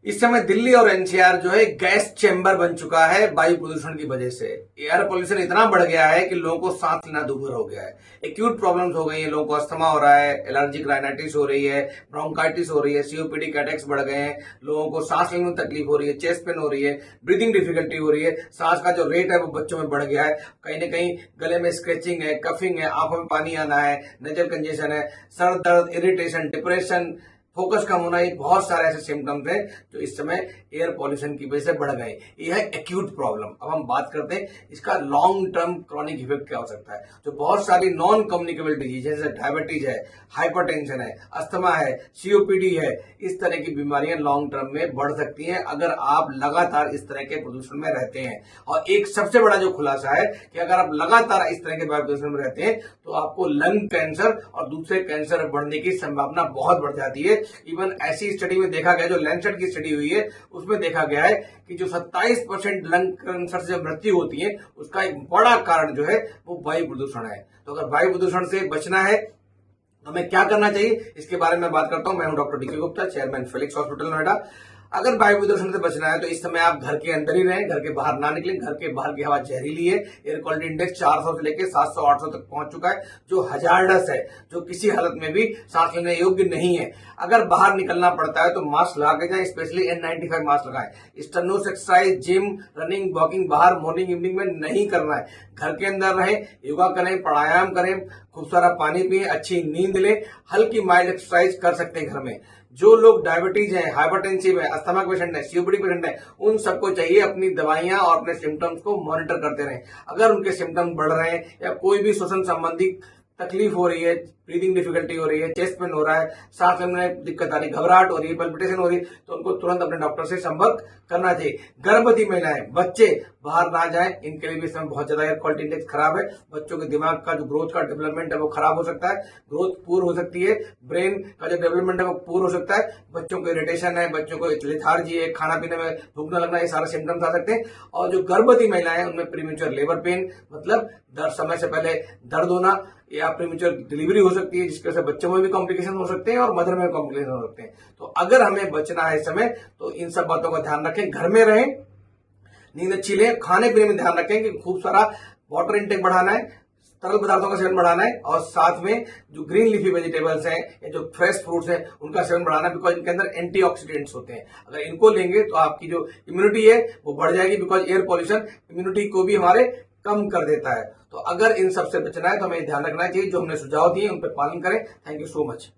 इस समय दिल्ली और एनसीआर जो है गैस चैम्बर बन चुका है वायु प्रदूषण की वजह से। एयर पोल्यूशन इतना बढ़ गया है कि लोगों को सांस लेना दूभर हो गया है। एक्यूट प्रॉब्लम्स हो गई हैं, लोगों को अस्थमा हो रहा है, एलर्जिक राइनाइटिस हो रही है, ब्रोंकाइटिस हो रही है, सीओपीडी के अटैक्स बढ़ गए हैं, लोगों को सांस लेने में तकलीफ हो रही है, चेस्ट पेन हो रही है, ब्रीदिंग डिफिकल्टी हो रही है, सांस का जो रेट है वो बच्चों में बढ़ गया है। कहीं ना कहीं गले में स्क्रेचिंग है, कफिंग है, आंखों में पानी आना है, नेजल कंजेशन है, सर दर्द, इरिटेशन, डिप्रेशन, फोकस कम होना, ये बहुत सारे ऐसे सिम्टम्स हैं जो इस समय एयर पॉल्यूशन की वजह से बढ़ गए। ये है एक्यूट प्रॉब्लम। अब हम बात करते हैं इसका लॉन्ग टर्म क्रॉनिक इफेक्ट क्या हो सकता है। जो बहुत सारी नॉन कम्युनिकेबल डिजीज जैसे डायबिटीज है, हाइपरटेंशन है, अस्थमा है, सीओपीडी है, इस तरह की बीमारियां लॉन्ग टर्म में बढ़ सकती हैं अगर आप लगातार इस तरह के प्रदूषण में रहते हैं। और एक सबसे बड़ा जो खुलासा है कि अगर आप लगातार इस तरह के वायु प्रदूषण में रहते हैं तो आपको लंग कैंसर और दूसरे कैंसर बढ़ने की संभावना बहुत बढ़ जाती है। इवन ऐसी स्टडी में देखा गया, जो लैंसेट की स्टडी हुई है उसमें देखा गया है कि जो 27% लंग कैंसर से मृत्यु होती है उसका एक बड़ा कारण जो है वो वायु प्रदूषण है। तो अगर वायु प्रदूषण से बचना है तो हमें क्या करना चाहिए, इसके बारे में बात करता हूं। मैं हूं doctor D K Gupta, chairman Felix hospital Noida. अगर वायु प्रदूषण से बचना है तो इस समय आप घर के अंदर ही रहें, घर के बाहर ना निकलें। घर के बाहर की हवा जहरीली है, एयर क्वालिटी इंडेक्स 400 से लेकर 700-800 तक पहुंच चुका है, जो हजार्डस है, जो किसी हालत में भी सांस लेने योग्य नहीं है। अगर बाहर निकलना पड़ता है तो मास्क लगा के जाएं, स्पेशली N95 मास्क लगाएं। स्टेनोस एक्सरसाइज, जिम, रनिंग, वॉकिंग बाहर मॉर्निंग इवनिंग में नहीं करना है। घर के अंदर रहें, योगा करें, प्राणायाम करें, खूब सारा पानी पिए, अच्छी नींद लें, हल्की माइल्ड एक्सरसाइज कर सकते हैं घर में। जो लोग डायबिटीज है, हाइपरटेंसिव है, अस्थमा पेशेंट है, सीओपीडी पेशेंट है, उन सबको चाहिए अपनी दवाइयां और अपने सिम्टम्स को मॉनिटर करते रहें। अगर उनके सिम्टम्स बढ़ रहे हैं या कोई भी श्वसन संबंधी तकलीफ हो रही है, ब्रीदिंग डिफिकल्टी हो रही है, चेस्ट पेन हो रहा है, सांस लेने में दिक्कत आ रही, घबराहट हो रही है, पल्पिटेशन हो रही है, तो उनको तुरंत अपने डॉक्टर से संपर्क करना चाहिए। गर्भवती महिलाएं, बच्चे बाहर ना जाएं, इनके लिए भी इस समय बहुत ज्यादा एयर क्वालिटी इंडेक्स खराब है। बच्चों के दिमाग का जो ग्रोथ का डेवलपमेंट है वो खराब हो सकता है, ग्रोथ पूर्ण हो सकती है, ब्रेन का जो डेवलपमेंट है वो पूर्ण हो सकता है। बच्चों को इरिटेशन है, बच्चों को लेथार्जी है, खाना पीने में भूख न लगना, ये सारे सिम्टम्स आ सकते हैं। और जो गर्भवती महिलाएं हैं उनमें प्रीमेच्योर लेबर पेन, मतलब समय से पहले दर्द होना, या प्रीमेच्योर डिलीवरी हो सकती है, जिसकी वजह से बच्चों में भी कॉम्प्लिकेशन हो सकते हैं और मदर में कॉम्प्लिकेशन हो सकते हैं। तो अगर हमें बचना है इस समय तो इन सब बातों का ध्यान रखें, घर में रहें, नींद अच्छी लें, खाने पीने में ध्यान रखें कि खूब सारा वाटर इंटेक बढ़ाना है, तरल पदार्थों का सेवन बढ़ाना है, और साथ में जो ग्रीन लीफी वेजिटेबल्स हैं या जो फ्रेश फ्रूट्स हैं उनका सेवन बढ़ाना है, बिकॉज इनके अंदर एंटीऑक्सीडेंट्स होते हैं। अगर इनको लेंगे तो आपकी जो इम्यूनिटी है वो बढ़ जाएगी, बिकॉज एयर पॉल्यूशन इम्यूनिटी को भी हमारे कम कर देता है। तो अगर इन सबसे बचना है तो हमें ध्यान रखना चाहिए, जो हमने सुझाव दिए उन पर पालन करें। Thank you so much.